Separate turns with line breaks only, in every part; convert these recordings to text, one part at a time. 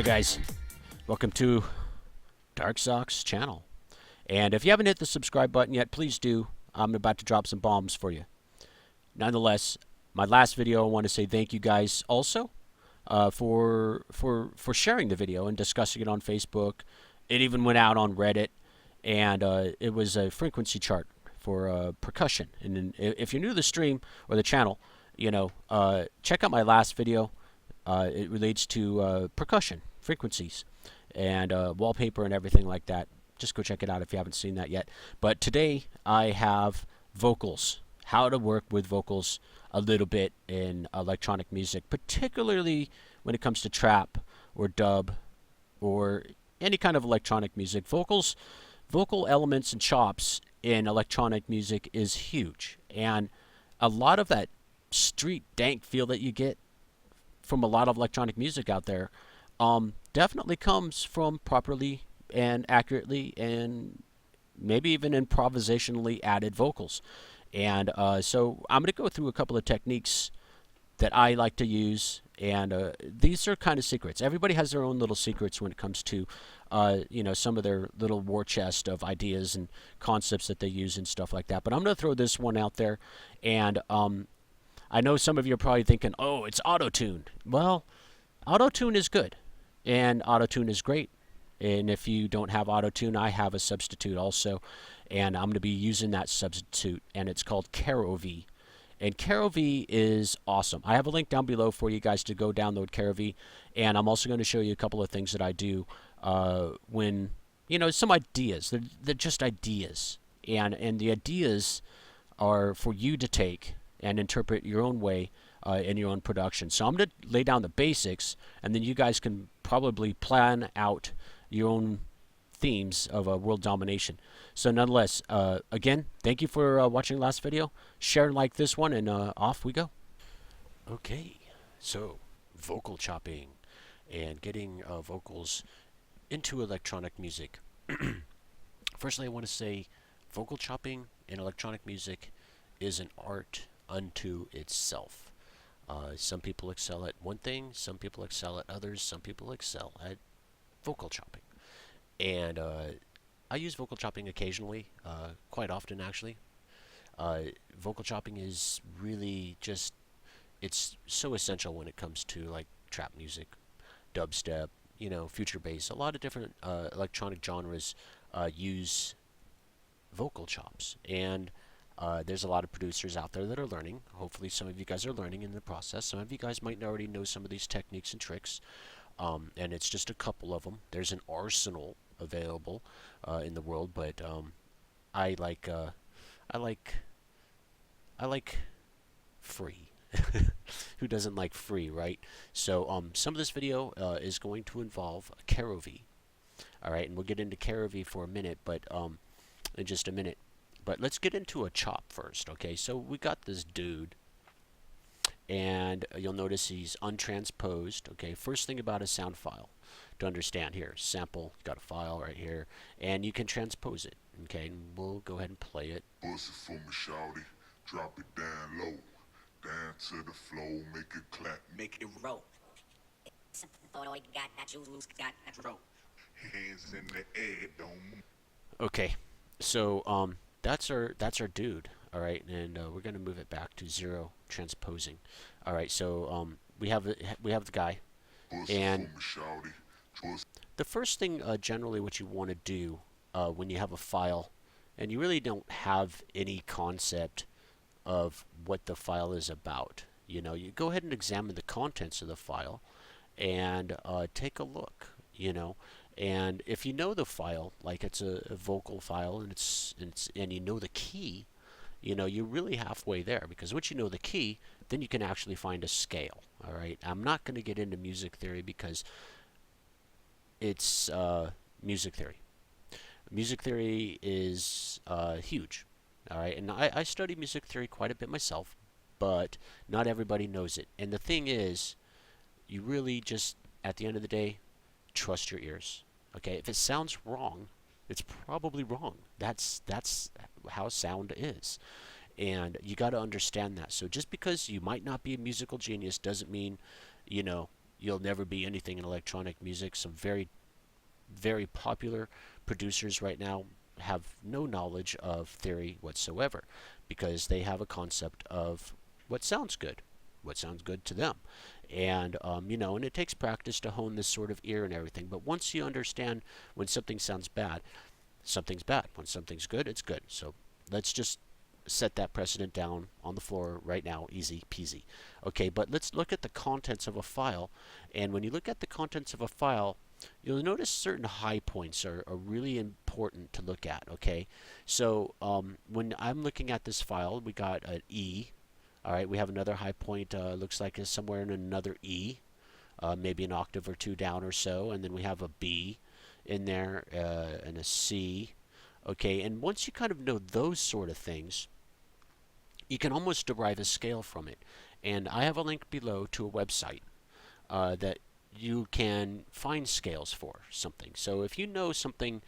there, guys. Welcome to Dark Sock's channel. And if you haven't hit the subscribe button yet, please do. I'm about to drop some bombs for you. Nonetheless, my last video, I want to say thank you guys also for sharing the video and discussing it on Facebook. It even went out on Reddit, and it was a frequency chart for percussion. And if you're new to the stream or the channel, check out my last video. It relates to percussion frequencies and wallpaper and everything like that. Just go check it out if you haven't seen that yet. But today I have vocals, how to work with vocals a little bit in electronic music, particularly when it comes to trap or dub or any kind of electronic music. Vocal elements and chops in electronic music is huge, and a lot of that street dank feel that you get from a lot of electronic music out there definitely comes from properly and accurately and maybe even improvisationally added vocals. And so I'm going to go through a couple of techniques that I like to use, and these are kind of secrets. Everybody has their own little secrets when it comes to some of their little war chest of ideas and concepts that they use and stuff like that. But I'm going to throw this one out there, and I know some of you are probably thinking, oh, it's auto-tune. Well, auto-tune is good, and auto-tune is great. And if you don't have auto-tune, I have a substitute also, and I'm going to be using that substitute, and it's called CaroV. And CaroV is awesome. I have a link down below for you guys to go download CaroV, and I'm also going to show you a couple of things that I do when, some ideas. They're just ideas, and the ideas are for you to take and interpret your own way in your own production. So I'm going to lay down the basics, and then you guys can probably plan out your own themes of world domination. So nonetheless, again, thank you for watching the last video. Share and like this one, and off we go. Okay, so vocal chopping and getting vocals into electronic music. Firstly, I want to say vocal chopping in electronic music is an art unto itself. Some people excel at one thing, some people excel at others, some people excel at vocal chopping. And I use vocal chopping occasionally, quite often actually. Vocal chopping is really just, it's so essential when it comes to like trap music, dubstep, future bass. A lot of different electronic genres use vocal chops, and there's a lot of producers out there that are learning. Hopefully some of you guys are learning in the process. Some of you guys might already know some of these techniques and tricks, and it's just a couple of them. There's an arsenal available in the world, but I like free. Who doesn't like free, right? So some of this video is going to involve CaroV. All right, and we'll get into CaroV for a minute, but in just a minute. But let's get into a chop first, okay? So we got this dude, and you'll notice he's untransposed, okay? First thing about a sound file to understand here, sample, got a file right here, and you can transpose it, okay? And we'll go ahead and play it.
Bust it for me, shawty. Drop it down low. Down to the floor, make it clap.
Make it roll.
Hands in the air, don't move.
Okay, so that's our dude, all right, and we're gonna move it back to 0 transposing. All right, so we have the guy, and the first thing generally what you want to do when you have a file and you really don't have any concept of what the file is about, you go ahead and examine the contents of the file and take a look, and if you know the file, like it's a vocal file, and and you know the key, you're really halfway there, because once you know the key, then you can actually find a scale. All right, I'm not going to get into music theory because it's music theory. Music theory is huge. All right, and I study music theory quite a bit myself, but not everybody knows it. And the thing is, you really just, at the end of the day, trust your ears. Okay, if it sounds wrong, it's probably wrong. That's how sound is, and you got to understand that. So just because you might not be a musical genius doesn't mean, you'll never be anything in electronic music. Some very popular producers right now have no knowledge of theory whatsoever because they have a concept of what sounds good to them. And, and it takes practice to hone this sort of ear and everything. But once you understand when something sounds bad, something's bad. When something's good, it's good. So let's just set that precedent down on the floor right now, easy peasy. Okay, but let's look at the contents of a file. And when you look at the contents of a file, you'll notice certain high points are really important to look at. Okay, so when I'm looking at this file, we got an E. All right, we have another high point, looks like it's somewhere in another E, maybe an octave or two down or so, and then we have a B in there and a C. Okay, and once you kind of know those sort of things, you can almost derive a scale from it. And I have a link below to a website that you can find scales for something. So if you know something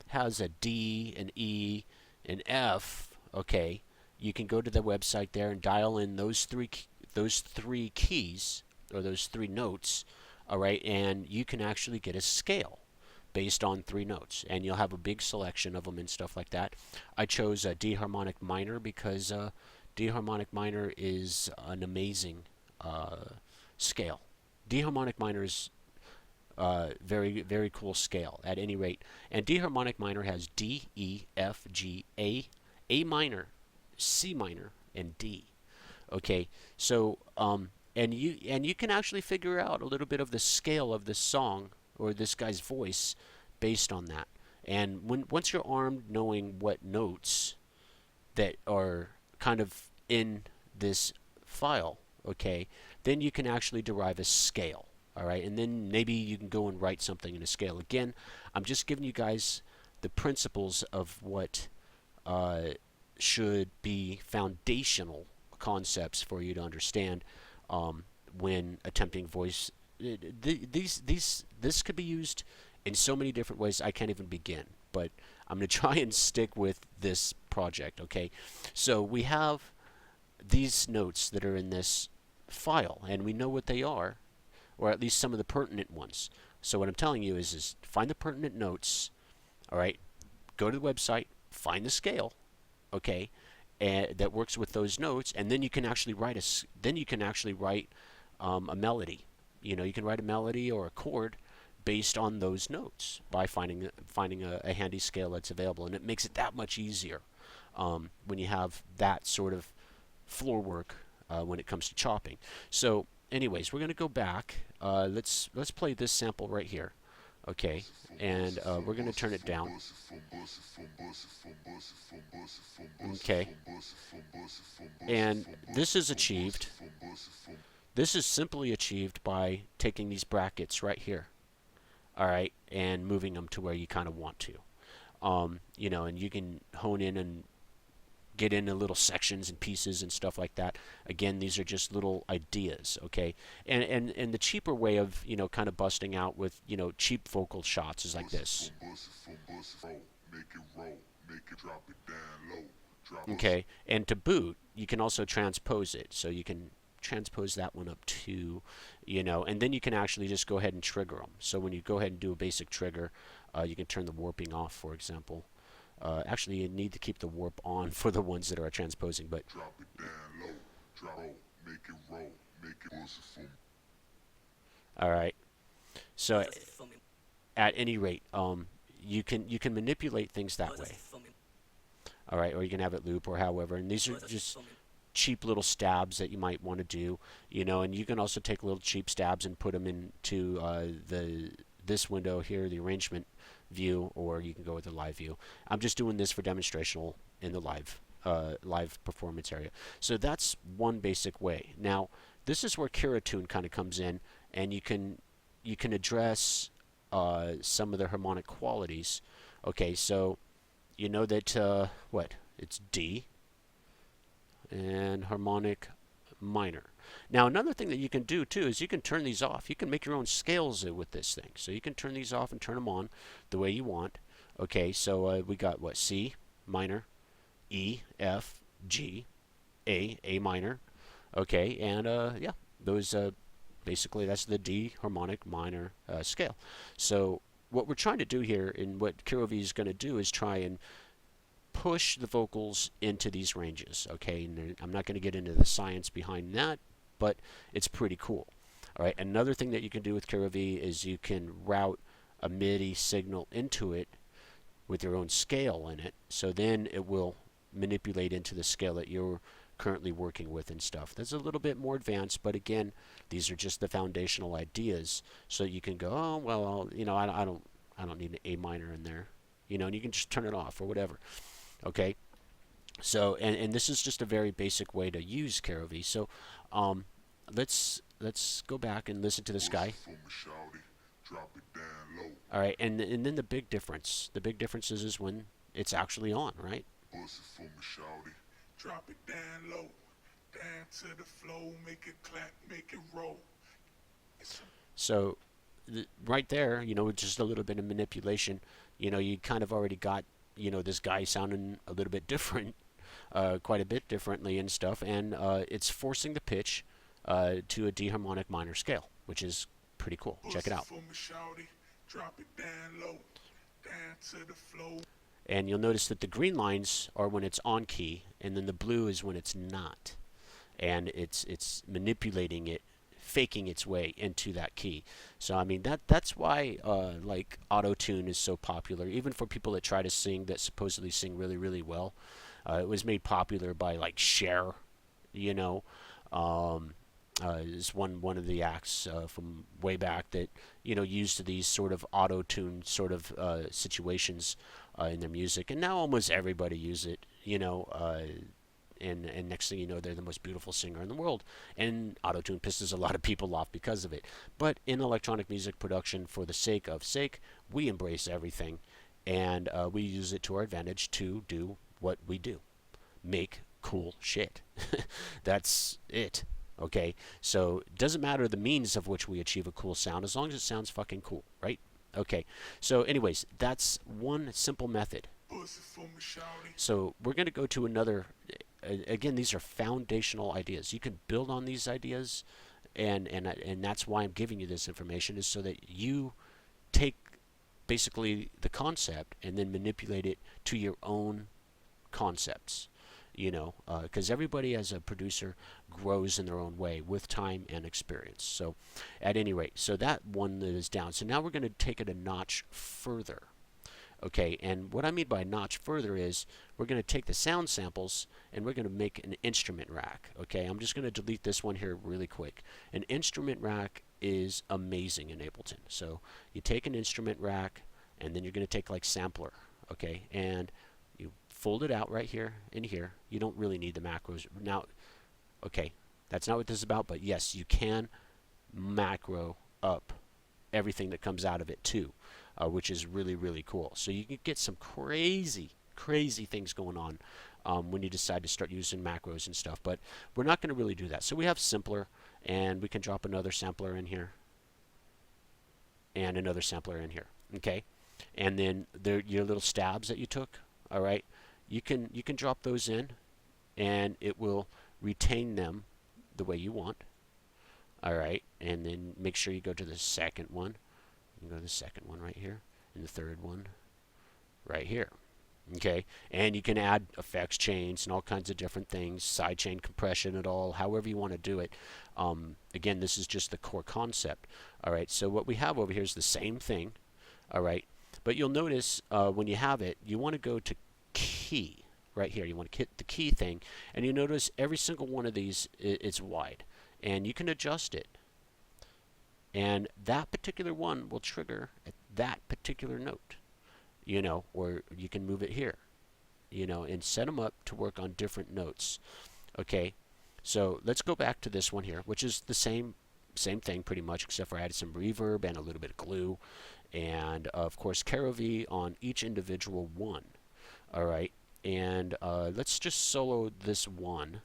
has a D, an E, an F, okay, you can go to the website there and dial in those three keys or those three notes, all right, and you can actually get a scale based on three notes, and you'll have a big selection of them and stuff like that. I chose a D harmonic minor because D harmonic minor is an amazing scale. D harmonic minor is very cool scale at any rate. And D harmonic minor has D, E, F, G, A minor, C minor, and D. Okay, so and you can actually figure out a little bit of the scale of this song or this guy's voice based on that. And once you're armed knowing what notes that are kind of in this file, okay, then you can actually derive a scale. All right, and then maybe you can go and write something in a scale. Again, I'm just giving you guys the principles of what should be foundational concepts for you to understand when attempting voice. This could be used in so many different ways I can't even begin. But I'm going to try and stick with this project. Okay, so we have these notes that are in this file, and we know what they are, or at least some of the pertinent ones. So what I'm telling you is find the pertinent notes. All right, go to the website, find the scale, okay, and that works with those notes, and then you can actually write a melody. You know, you can write a melody or a chord based on those notes by finding a handy scale that's available, and it makes it that much easier when you have that sort of floor work when it comes to chopping. So anyways, we're going to go back. Let's play this sample right here. Okay, and we're going to turn it down. Okay, and this is achieved. This is simply achieved by taking these brackets right here, all right, and moving them to where you kind of want to. You know, and you can hone in and get into little sections and pieces and stuff like that. Again, these are just little ideas, okay? And the cheaper way of, you know, kind of busting out with, you know, cheap vocal shots is like this. Okay, and to boot, you can also transpose it. So you can transpose that one up too, you know, and then you can actually just go ahead and trigger them. So when you go ahead and do a basic trigger, you can turn the warping off, for example. Actually, you need to keep the warp on for the ones that are transposing, but drop it down low, drop it, make it roll, make it all right. So at any rate, you can manipulate things that way. All right, or you can have it loop or however, and these are just cheap little stabs that you might want to do, you know, and you can also take little cheap stabs and put them into this window here, the arrangement view, or you can go with the live view. I'm just doing this for demonstrational in the live performance area. So that's one basic way. Now this is where Kiratune kind of comes in, and you can address some of the harmonic qualities. Okay, so you know that what it's D and harmonic minor. Now another thing that you can do too is you can turn these off. You can make your own scales with this thing. So you can turn these off and turn them on the way you want. Okay, so we got what? C minor, E, F, G, A minor. Okay, and yeah, those Basically, that's the D harmonic minor scale. So what we're trying to do here, and what KROV is going to do, is try and push the vocals into these ranges. Okay, and I'm not going to get into the science behind that, but it's pretty cool. All right, another thing that you can do with KROV is you can route a MIDI signal into it with your own scale in it, so then it will manipulate into the scale that you're currently working with and stuff. That's a little bit more advanced, but again, these are just the foundational ideas, so you can go, oh well, I don't need an A minor in there, and you can just turn it off or whatever. Okay, so and this is just a very basic way to use KROV. So let's go back and listen to this guy. All right, and then the big difference is when it's actually on, right?
Drop it down low, down to the flow, make it clap, make it roll.
So right there, just a little bit of manipulation, you kind of already got, this guy sounding a little bit different, quite a bit differently and stuff, and it's forcing the pitch to a D harmonic minor scale, which is pretty cool. Check it out.
Drop it down low, down to the flow.
And you'll notice that the green lines are when it's on key, and then the blue is when it's not. And it's manipulating it, faking its way into that key. So I mean that's why like auto-tune is so popular, even for people that try to sing, that supposedly sing really, really well. It was made popular by like Cher, is one of the acts from way back that used these sort of auto-tune sort of situations in their music, and now almost everybody use it. And next thing you know, they're the most beautiful singer in the world, and auto-tune pisses a lot of people off because of it. But in electronic music production, for the sake of sake, we embrace everything, and we use it to our advantage to do what we do: make cool shit. That's it. Okay, so it doesn't matter the means of which we achieve a cool sound, as long as it sounds fucking cool, right? Okay, so anyways, that's one simple method. So we're going to go to another. Again, these are foundational ideas. You can build on these ideas, and that's why I'm giving you this information, is so that you take basically the concept and then manipulate it to your own concepts. Because everybody as a producer grows in their own way with time and experience. So at any rate, so that one is down. So now we're going to take it a notch further. Okay, and what I mean by notch further is we're going to take the sound samples and we're going to make an instrument rack. Okay, I'm just going to delete this one here really quick. An instrument rack is amazing in Ableton. So you take an instrument rack, and then you're going to take like sampler. Okay, and you fold it out right here and here. You don't really need the macros. Now, okay, that's not what this is about, but yes, you can macro up everything that comes out of it too, which is really, really cool. So you can get some crazy, crazy things going on when you decide to start using macros and stuff, but we're not going to really do that. So we have simpler, and we can drop another sampler in here and another sampler in here. Okay, and then your little stabs that you took, all right, you can drop those in, and it will retain them the way you want. All right, and then make sure you go to the second one. You go to the second one right here, and the third one right here. Okay, and you can add effects chains and all kinds of different things, sidechain compression and all, however you want to do it. Again, this is just the core concept. All right, so what we have over here is the same thing. All right, but you'll notice when you have it, you want to go to key right here. You want to hit the key thing, and you notice every single one of these is wide, and you can adjust it, and that particular one will trigger at that particular note, or you can move it here, and set them up to work on different notes. Okay, so let's go back to this one here, which is the same thing pretty much, except for I added some reverb and a little bit of glue, and of course KROV on each individual one. All right, and let's just solo this one.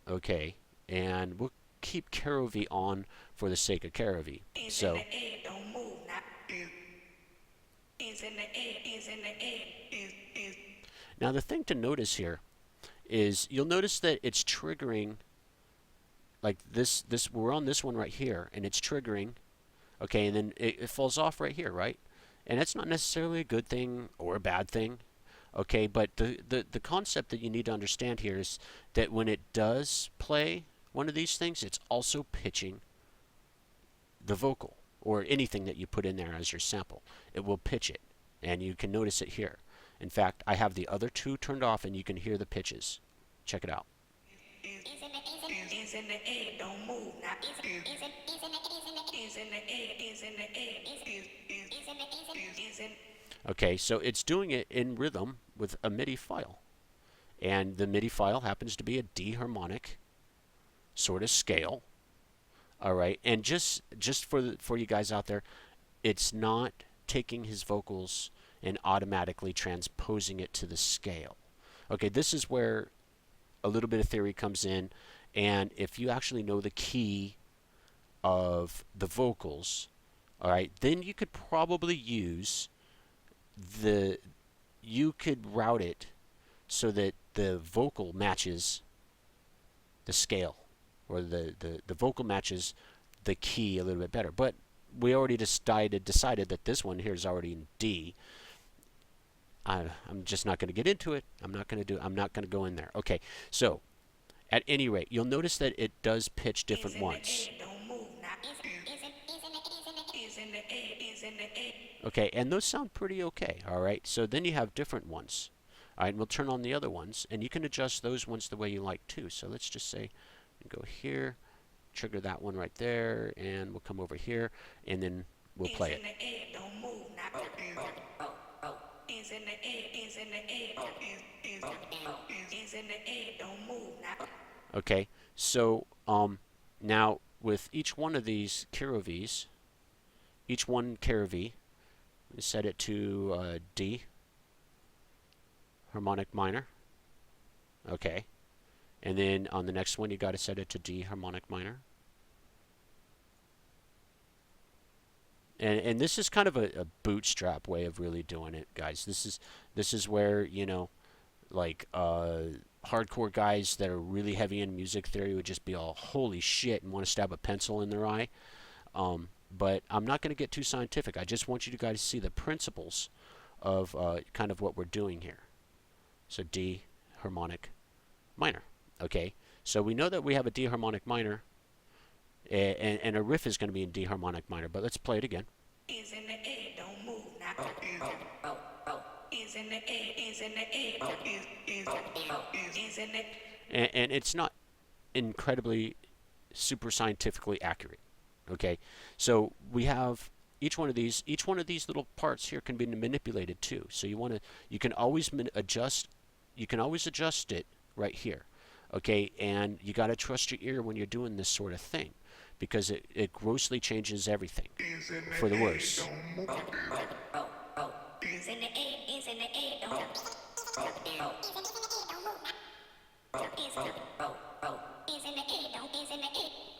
Okay, and we'll keep KROV on for the sake of KROV. So now the thing to notice here is you'll notice that it's triggering like this we're on this one right here, and it's triggering, okay, and then it falls off right here, right? And that's not necessarily a good thing or a bad thing, okay, but the concept that you need to understand here is that when it does play one of these things, it's also pitching the vocal or anything that you put in there as your sample. It will pitch it, and you can notice it here. In fact, I have the other two turned off, and you can hear the pitches. Check it out. Okay, so it's doing it in rhythm with a MIDI file. And the MIDI file happens to be a D harmonic sort of scale. All right, and just for you guys out there, it's not taking his vocals and automatically transposing it to the scale. Okay, this is where a little bit of theory comes in, and if you actually know the key of the vocals, all right, then you could probably use you could route it so that the vocal matches the scale, or the vocal matches the key a little bit better. But we already decided that this one here is already in D. I'm just not going to get into it. I'm not going to go in there. Okay, so at any rate, you'll notice that it does pitch different ones. Okay, and those sound pretty okay, all right? So then you have different ones. All right, and we'll turn on the other ones, and you can adjust those ones the way you like too. So let's just say, go here, trigger that one right there, and we'll come over here, and then we'll play it. Okay, so now with each one of these Karavis, each one Karavi, set it to D harmonic minor. Okay, and then on the next one you got to set it to D harmonic minor. And this is kind of a bootstrap way of really doing it, guys. This is where, you know, like hardcore guys that are really heavy in music theory would just be all holy shit and want to stab a pencil in their eye. But I'm not going to get too scientific. I just want you to guys see the principles of kind of what we're doing here. So D harmonic minor. Okay, so we know that we have a D harmonic minor, and a riff is going to be in D harmonic minor. But let's play it again. Is in the air, don't move now. Is in the air, is in the air, is in the. And it's not incredibly super scientifically accurate. Okay, so we have each one of these little parts here can be manipulated too. So you can always adjust it right here. Okay, and you got to trust your ear when you're doing this sort of thing, because it grossly changes everything for the worse.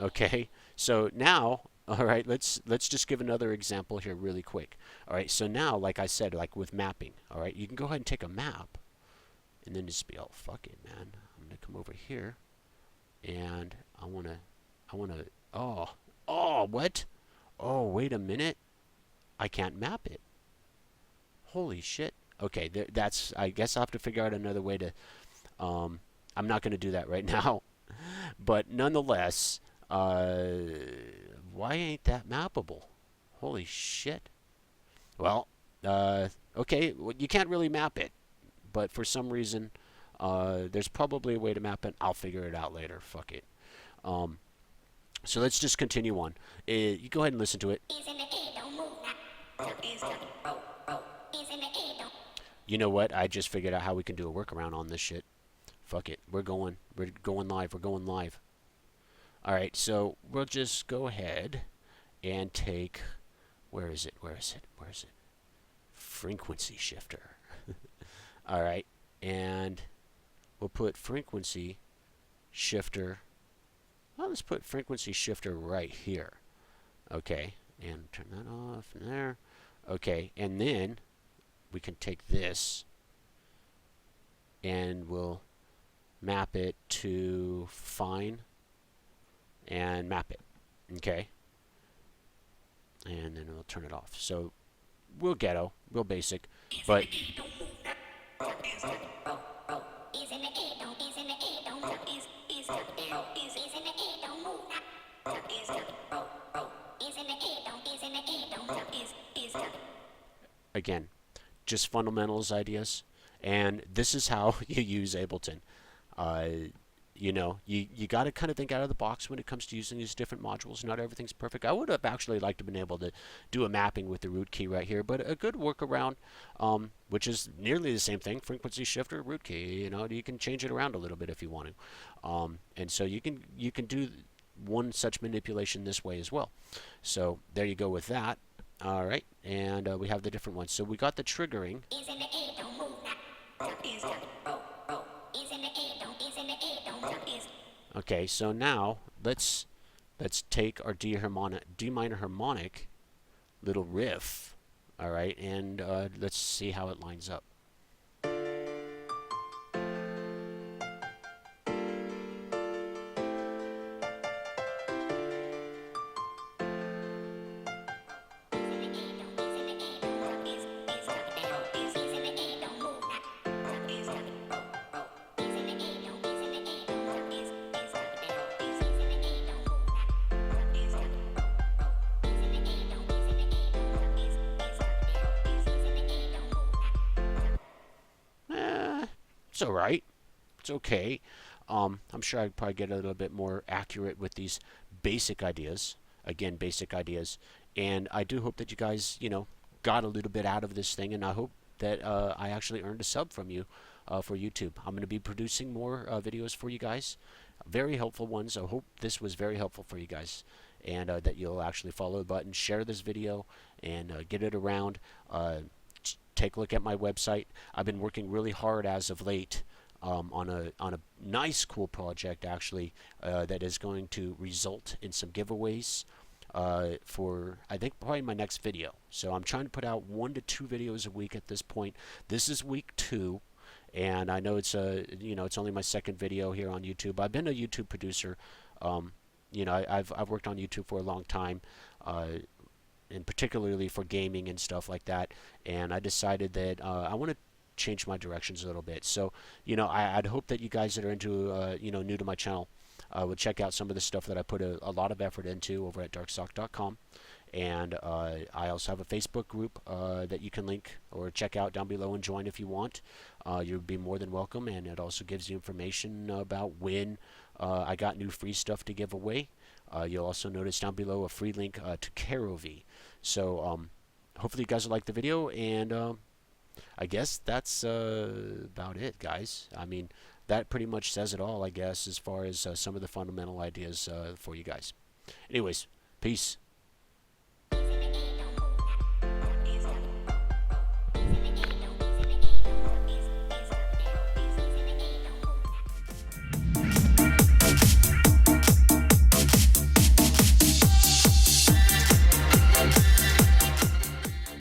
Okay, so now, all right, let's just give another example here really quick. All right, so now, like I said, like with mapping, all right, you can go ahead and take a map, and then just be all, fuck it, man. I'm gonna come over here, and I wanna, what? Oh, wait a minute, I can't map it. Holy shit. Okay, that's, I guess I'll have to figure out another way to, I'm not gonna do that right now, but nonetheless, why ain't that mappable? Holy shit. Well, okay, well, you can't really map it, but for some reason, there's probably a way to map it. I'll figure it out later. Fuck it. So let's just continue on. You go ahead and listen to it. You know what? I just figured out how we can do a workaround on this shit. Fuck it. We're going live. We're going live. All right, so we'll just go ahead and take, where is it? Frequency shifter. All right, and we'll put frequency shifter. Well, let's put frequency shifter right here. Okay, and turn that off and there. Okay, and then we can take this and we'll map it to fine and map it. Okay, and then we'll turn it off. So real ghetto, real basic, but again, just fundamentals ideas, and this is how you use Ableton. Uh, you got to kind of think out of the box when it comes to using these different modules. Not everything's perfect. I would have actually liked to have been able to do a mapping with the root key right here, but a good workaround, which is nearly the same thing, frequency shifter, root key. You can change it around a little bit if you want to, and so you can do one such manipulation this way as well. So there you go with that. All right, and we have the different ones. So we got the triggering. Okay, so now let's take our D minor harmonic little riff, all right, and let's see how it lines up. It's all right. It's okay. I'm sure I'd probably get a little bit more accurate with these basic ideas. Again, basic ideas. And I do hope that you guys, got a little bit out of this thing. And I hope that I actually earned a sub from you for YouTube. I'm going to be producing more videos for you guys. Very helpful ones. I hope this was very helpful for you guys. And that you'll actually follow the button, share this video, and get it around. Take a look at my website. I've been working really hard as of late on a nice, cool project actually that is going to result in some giveaways for I think probably my next video. So I'm trying to put out 1 to 2 videos a week at this point. This is week 2, and I know it's it's only my second video here on YouTube. I've been a YouTube producer. I've worked on YouTube for a long time. And particularly for gaming and stuff like that. And I decided that I want to change my directions a little bit. So, I'd hope that you guys that are into, new to my channel would check out some of the stuff that I put a lot of effort into over at darksock.com. And I also have a Facebook group that you can link or check out down below and join if you want. You'd be more than welcome, and it also gives you information about when I got new free stuff to give away. You'll also notice down below a free link to Carovi. So hopefully you guys will like the video, and I guess that's about it, guys. I mean, that pretty much says it all, I guess, as far as some of the fundamental ideas for you guys. Anyways, peace.